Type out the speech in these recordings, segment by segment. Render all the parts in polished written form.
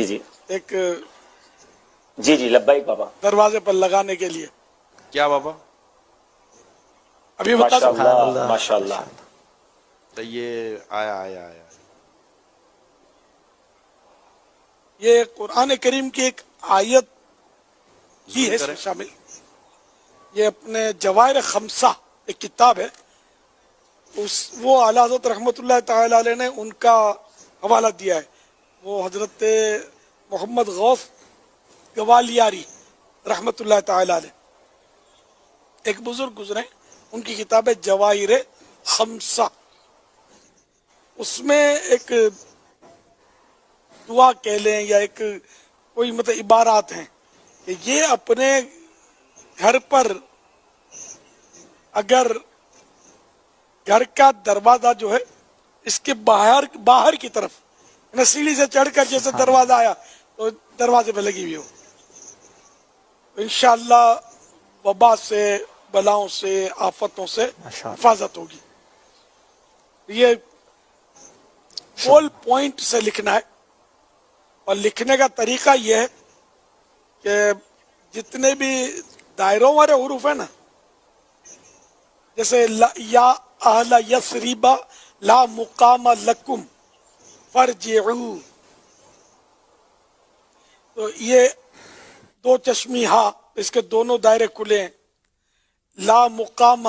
جی ایک جی جی لبیک بابا. دروازے پر لگانے کے لیے. کیا بابا؟ ابھی بتا ماشاء دو. اللہ ماشاء اللہ. تو یہ آیا یہ قرآن کریم کی ایک آیت ہی ہے اس کریں. میں شامل. یہ اپنے جواہر خمسہ ایک کتاب ہے، وہ اعلیٰ حضرت رحمۃ اللہ تعالی علیہ نے ان کا حوالہ دیا ہے. وہ حضرت محمد غوث گوالیاری رحمۃ اللہ تعالی علیہ ایک بزرگ گزرے، ان کی کتاب ہے جواہر خمسہ. اس میں ایک دعا کہہ لیں یا ایک کوئی مطلب عبارات ہیں کہ یہ اپنے گھر پر اگر گھر کا دروازہ جو ہے اس کے باہر کی طرف سیڑھی سے چڑھ کر جیسے دروازہ آیا تو دروازے پہ لگی ہوئی ہو، انشاءاللہ وبا سے، بلاؤں سے، آفتوں سے حفاظت ہوگی. یہ بول پوائنٹ سے لکھنا ہے، اور لکھنے کا طریقہ یہ ہے کہ جتنے بھی دائروں والے حروف ہیں نا، جیسے یا اہل یثرب لا مقام لکم فرجعوا، تو یہ دو چشمی ہا، اس کے دونوں دائرے کھلے ہیں. لا مقام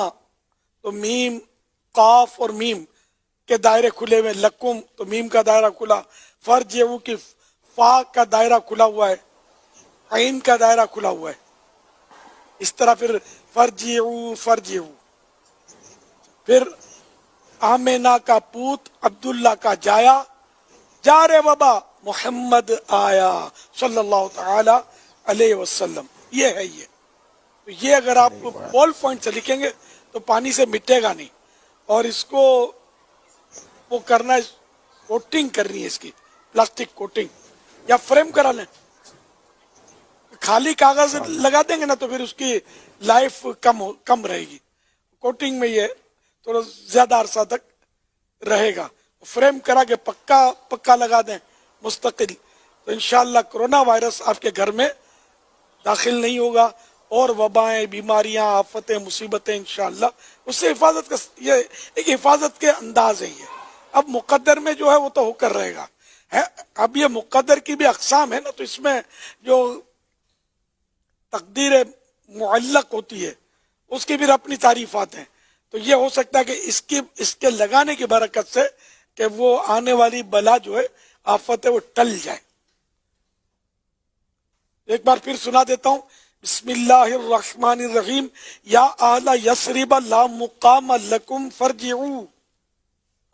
تو میم، قاف اور میم کے دائرے کھلے ہوئے، لکم تو میم کا دائرہ کھلا، فرجعوا کی فا کا دائرہ کھلا ہوا ہے، عین کا دائرہ کھلا ہوا ہے. اس طرح پھر فرجعوا. پھر آمینہ کا پوت عبداللہ کا جایا، جارے وبا محمد آیا صلی اللہ تعالی علیہ وسلم. یہ ہے یہ اگر آپ بال پوائنٹ سے لکھیں گے تو پانی سے مٹے گا نہیں. اور اس کو وہ کرنا ہے، کوٹنگ کرنی ہے اس کی، پلاسٹک کوٹنگ یا فریم کرا لیں. خالی کاغذ لگا دیں گے نا تو پھر اس کی لائف کم رہے گی. کوٹنگ میں یہ تھوڑا زیادہ عرصہ تک رہے گا. فریم کرا کے پکا لگا دیں مستقل، تو انشاءاللہ کرونا وائرس آپ کے گھر میں داخل نہیں ہوگا، اور وبائیں، بیماریاں، آفتیں، مصیبتیں انشاءاللہ اس سے حفاظت کا یہ ایک حفاظت کے انداز ہے. یہ اب مقدر میں جو ہے وہ تو ہو کر رہے گا. اب یہ مقدر کی بھی اقسام ہے نا، تو اس میں جو تقدیر معلق ہوتی ہے اس کی بھی اپنی تعریفات ہیں. تو یہ ہو سکتا ہے کہ اس کے لگانے کی برکت سے کہ وہ آنے والی بلا جو ہے، آفت ہے، وہ ٹل جائے. ایک بار پھر سنا دیتا ہوں. بسم اللہ الرحمن الرحیم. یا اہل یثرب لا مقام لکم فرجعوا.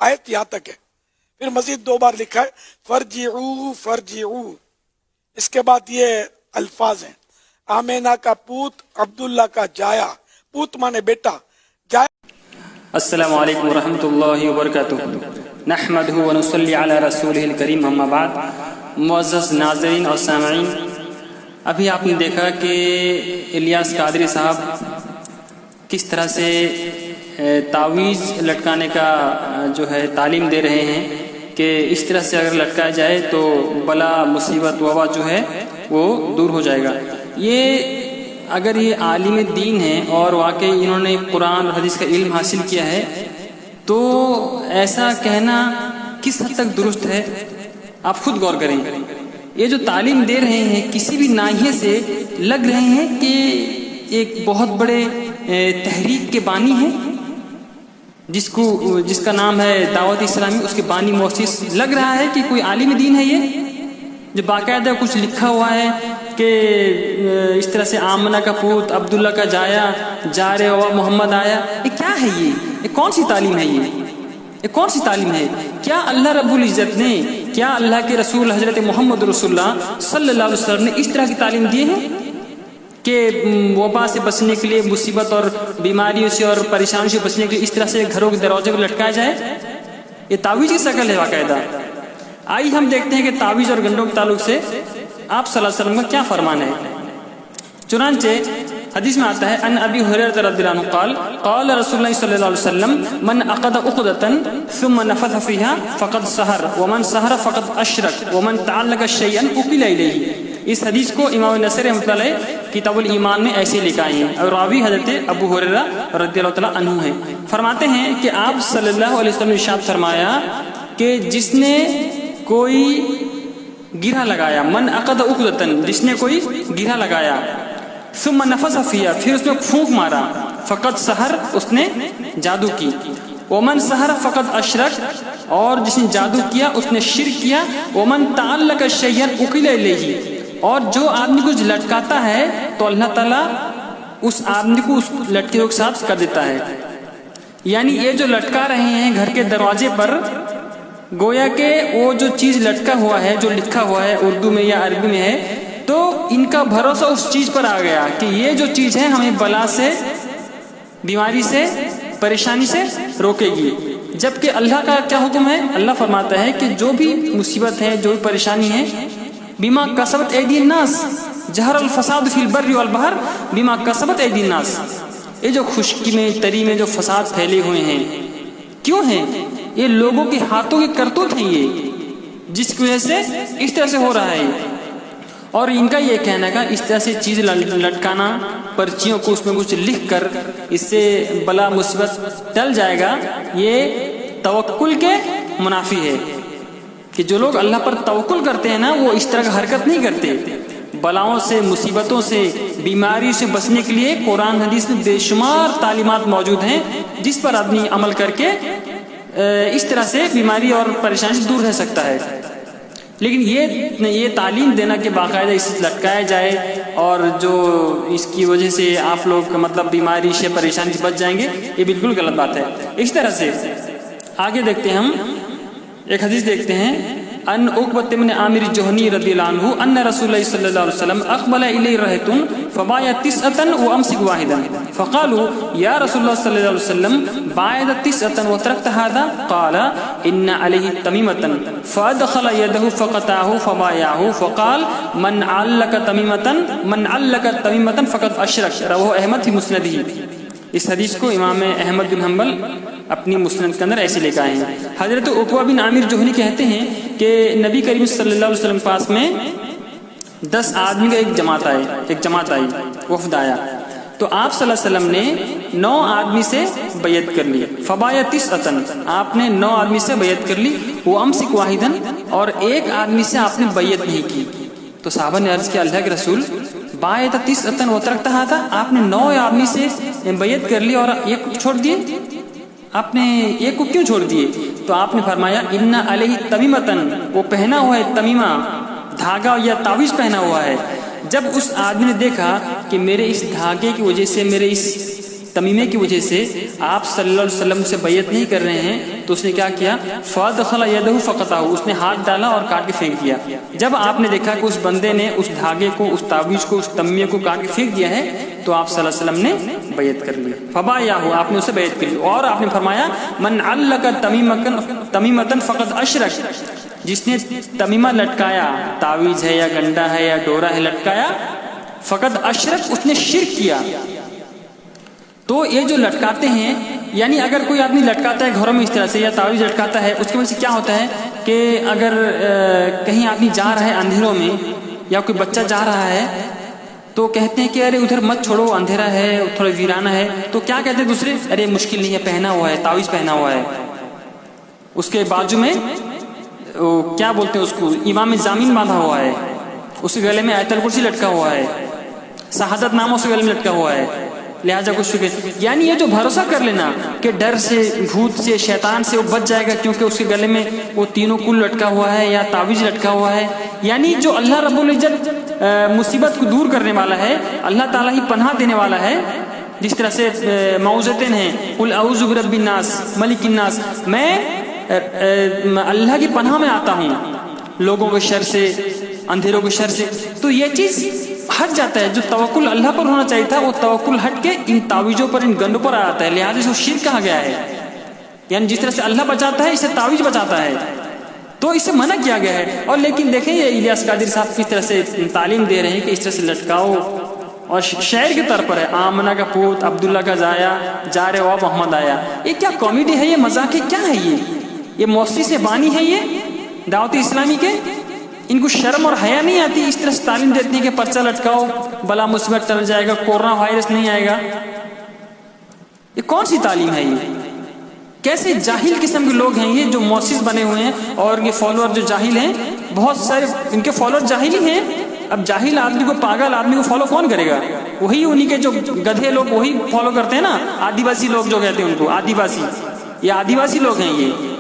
آیت یہاں تک ہے. پھر مزید 2 بار لکھا ہے فرجعوا. اس کے بعد یہ الفاظ ہیں. آمینہ کا پوت عبداللہ کا جایا. پوت مانے بیٹا، جایا. السلام علیکم ورحمۃ اللہ وبرکاتہ. نحمدہ ونصلی علی رسولہ الکریم، اما بعد. معزز ناظرین اور سامعین، ابھی آپ نے دیکھا کہ الیاس قادری صاحب کس طرح سے تعویذ لٹکانے کا جو ہے تعلیم دے رہے ہیں کہ اس طرح سے اگر لٹکایا جائے تو بلا، مصیبت، وبا جو ہے وہ دور ہو جائے گا. یہ اگر یہ عالم دین ہے اور واقعی انہوں نے قرآن اور حدیث کا علم حاصل کیا ہے تو ایسا کہنا کس حد تک درست ہے؟ آپ خود غور کریں. یہ جو تعلیم دے رہے ہیں کسی بھی ناحیے سے لگ رہے ہیں کہ ایک بہت بڑے تحریک کے بانی ہیں، جس کا نام ہے دعوت اسلامی، اس کے بانی مؤسس. لگ رہا ہے کہ کوئی عالم دین ہے یہ، جو باقاعدہ کچھ لکھا ہوا ہے کہ اس طرح سے آمنہ کا پوت عبداللہ کا جایا، جارے ہوا محمد آیا. یہ کیا ہے؟ یہ کون سی تعلیم ہے؟ یہ کون سی تعلیم ہے؟ کیا اللہ رب العزت نے، کیا اللہ کے رسول حضرت محمد رسول اللہ صلی اللہ علیہ وسلم نے اس طرح کی تعلیم دی ہے کہ وبا سے بچنے کے لیے، مصیبت اور بیماریوں سے اور پریشانی سے بچنے کے لیے اس طرح سے گھروں کے دروازے کو لٹکایا جائے؟ یہ تعویذ کی شکل ہے باقاعدہ. آئیے ہم دیکھتے ہیں کہ تعویذ اور گنڈوں کے تعلق سے آپ صلی اللہ علیہ وسلم کا کیا فرمان ہے. چنانچہ حدیث میں آتا ہے ان ابی ہریرہ رضی اللہ عنہ قال قال رسول اللہ صلی اللہ علیہ وسلم من عقد عقدۃ ثم نفث فيها فقد سحر ومن سحر فقد اشرك ومن تعلق شيئا وكل الیہ. اس حدیث کو امام نصر رحمۃ اللہ علیہ کتاب الایمان میں ایسے لکھا ہے اور راوی حضرت ابو ہریرہ رضی اللہ تعالیٰ عنہ ہیں. فرماتے ہیں کہ آپ صلی اللہ علیہ وسلم نے ارشاد فرمایا کہ جس نے کوئی گرہ لگایا، من عقد عقدۃ، جس نے کوئی گرہ لگایا، ثم نفث فیہا، پھر اس میں پھونک مارا، فقد سحر، اس نے جادو کی، ومن سحر فقد اشرک، اور جس نے جادو کیا اس نے شرک کیا، ومن تعلق شیئا وکل الیہ، اور جو آدمی کچھ لٹکاتا ہے تو اللہ تعالیٰ اس آدمی کو اس لٹکے کے ساتھ کر دیتا ہے. یعنی یہ جو لٹکا رہے ہیں گھر کے دروازے پر، گویا کہ وہ جو چیز لٹکا ہوا ہے، جو لکھا ہوا ہے اردو میں یا عربی میں ہے، تو ان کا بھروسہ اس چیز پر آ گیا کہ یہ جو چیز ہے ہمیں بلا سے، بیماری سے، پریشانی سے روکے گی. جبکہ اللہ کا کیا حکم ہے؟ اللہ فرماتا ہے کہ جو بھی مصیبت ہے، جو بھی پریشانی ہے، بما کسبت ایدی الناس ظہر الفساد فی البر والبحر بما کسبت ایدی الناس. یہ جو خشکی میں، تری میں جو فساد پھیلے ہوئے ہیں، کیوں ہیں؟ یہ لوگوں کے ہاتھوں کی کرتوت ہیں، یہ جس کی وجہ سے اس طرح سے ہو رہا ہے. اور ان کا یہ کہنا ہے اس طرح سے چیز لٹکانا، پرچیوں کو اس میں کچھ لکھ کر اس سے بلا مصیبت ٹل جائے گا، یہ توکل کے منافی ہے. کہ جو لوگ اللہ پر توکل کرتے ہیں نا، وہ اس طرح کا حرکت نہیں کرتے. بلاؤں سے، مصیبتوں سے، بیماری سے بچنے کے لیے قرآن حدیث میں بے شمار تعلیمات موجود ہیں جس پر آدمی عمل کر کے اس طرح سے بیماری اور پریشانی سے دور رہ سکتا ہے. لیکن یہ تعلیم دینا کہ باقاعدہ اسے لٹکایا جائے اور جو اس کی وجہ سے آپ لوگ مطلب بیماری سے، پریشانی سے بچ جائیں گے، یہ بالکل غلط بات ہے. اس طرح سے آگے دیکھتے ہیں، ہم ایک حدیث دیکھتے ہیں. ان عقبۃ بن عامر الجہنی رضی اللہ عنہ ان رسول اللہ صلی اللہ علیہ وسلم اقبل الیہ رہط فبايع 9 وامسك واحدا فقالوا یا رسول اللہ صلی اللہ علیہ وسلم بايع 9 وتركت هذا قال ان علیہ تمیمۃ فادخل يده فقطعه فبايعه فقال من علق تمیمۃ فقد اشرک. رواه احمد فی مسندہ. اس حدیث کو امام احمد بن حنبل اپنی مسند کے اندر ایسے لے کے آئے ہیں. حضرت عقبہ بن عامر جوہنی کہتے ہیں کہ نبی کریم صلی اللہ علیہ وسلم پاس میں 10 آدمی کا ایک جماعت آئی، وفد آیا. تو آپ صلی اللہ علیہ وسلم نے 9 آدمی سے بیعت کر لی. فبايع 9، آپ نے 9 آدمی سے بیعت کر لی. وامسك واحدا، اور ایک آدمی سے آپ نے بیعت نہیں کی. تو صحابہ نے عرض کیا اللہ کے رسول، بايع 9 وتركت هذا، آپ نے 9 آدمی سے بیعت کر لی اور ایک کو چھوڑ دیے، آپ نے ایک کو کیوں چھوڑ دیے؟ تو آپ نے فرمایا ان علیہ تمیمۃ، وہ پہنا ہوا ہے تمیمہ، دھاگا یا تعویذ پہنا ہوا ہے. جب اس آدمی نے دیکھا کہ میرے اس دھاگے کی وجہ سے، میرے اس تمیمے کی وجہ سے آپ صلی اللہ علیہ وسلم سے بیعت نہیں کر رہے ہیں، تو اس نے کیا کیا؟ فادخل یدہ فقطعہ، اس نے ہاتھ ڈالا اور کاٹ کے پھینک دیا. جب آپ نے دیکھا کہ اس بندے نے اس دھاگے کو، اس تعویذ کو، اس تمیمے کو کاٹ کے پھینک دیا ہے، تو آپ صلی اللہ علیہ وسلم نے بیعت کر لی. فبايعہ، آپ نے اسے بیعت کر لی. اور آپ نے فرمایا من علق تمیمۃ فقد اشرک، جس نے تمیمہ لٹکایا، تعویذ ہے یا گنڈا ہے یا ڈورا ہے لٹکایا، فقد اشرک، اس نے شرک کیا. تو یہ جو لٹکاتے ہیں، یعنی اگر کوئی آدمی لٹکاتا ہے گھروں میں اس طرح سے یا تعویذ لٹکاتا ہے، اس کی وجہ سے کیا ہوتا ہے کہ اگر کہیں آدمی جا رہا ہے اندھیروں میں یا کوئی بچہ جا رہا ہے تو کہتے ہیں کہ ارے ادھر مت چھوڑو، اندھیرا ہے، تھوڑا ویرانہ ہے. تو کیا کہتے ہیں دوسرے؟ ارے مشکل نہیں ہے، پہنا ہوا ہے، تعویذ پہنا ہوا ہے. اس کے بازو میں کیا بولتے ہیں اس کو، امام ضامین باندھا ہوا ہے، اس کے گلے میں آیت الکرسی لٹکا ہوا ہے، شہادت ناموں سے گلے میں لٹکا ہوا ہے. لہٰذا کچھ فکر، یعنی یہ جو بھروسہ کر لینا کہ ڈر سے، بھوت سے، شیطان سے وہ بچ جائے گا کیونکہ اس کے گلے میں وہ تینوں کل لٹکا ہوا ہے یا تعویذ لٹکا ہوا ہے. یعنی جو اللہ رب العزت مصیبت کو دور کرنے والا ہے، اللہ تعالیٰ ہی پناہ دینے والا ہے. جس طرح سے معوذتین ہیں، قل اعوذ برب الناس ملک الناس، میں اللہ کی پناہ میں آتا ہوں لوگوں کے شر سے، اندھیروں کے شر سے. تو یہ چیز ہٹ جاتا ہے. جو توکل اللہ پر ہونا چاہیے تھا، وہ توکل ہٹ کے ان تعویذوں پر، ان گنڈوں پر آ جاتا ہے. لہٰذا اس کو شرک کہا گیا ہے. یعنی جس طرح سے اللہ بچاتا ہے، اسے تعویذ بچاتا ہے، تو اسے منع کیا گیا ہے. اور لیکن دیکھیں یہ الیاس قادری صاحب کس طرح سے تعلیم دے رہے ہیں کہ اس طرح سے لٹکاؤ اور شعر کے طور پر ہے آمنہ کا پوت عبداللہ کا زایا جا رہے ہوا محمد آیا. یہ کیا کامیڈی ہے، یہ مذاق ہے، کیا ہے یہ مؤسس بانی ہے یہ دعوت اسلامی کے؟ ان کو شرم اور حیا نہیں آتی اس طرح سے تعلیم دیتی ہے کہ پرچہ لٹکاؤ بلا مصیبت ٹل جائے گا، کورونا وائرس نہیں آئے گا؟ یہ کون سی تعلیم ہے یہ؟ کیسے جاہل قسم کے لوگ ہیں یہ جو مؤسس بنے ہوئے ہیں، اور یہ فالوور جو جاہل ہیں، بہت سارے ان کے فالوور جاہل ہی ہیں. اب جاہل آدمی کو، پاگل آدمی کو فالو کون کرے گا؟ وہی انہی کے جو گدھے لوگ وہی فالو کرتے ہیں نا. آدیواسی لوگ جو کہتے ہیں ان کو آدیواسی، یہ آدیواسی لوگ ہیں یہ.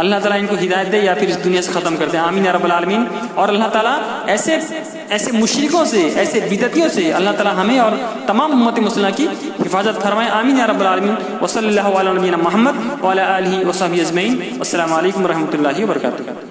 اللہ تعالیٰ ان کو ہدایت دے یا پھر اس دنیا سے ختم کرتے ہیں، آمین یا رب العالمین. اور اللہ تعالیٰ ایسے مشرکوں سے، ایسے بدعتیوں سے اللہ تعالیٰ ہمیں اور تمام امت مسلمہ کی حفاظت فرمائے، آمین یا رب العالمین. وصلی اللہ علی نبینا محمد وعلی آلہ وصحبہ اجمعین. السلام علیکم ورحمۃ اللہ وبرکاتہ.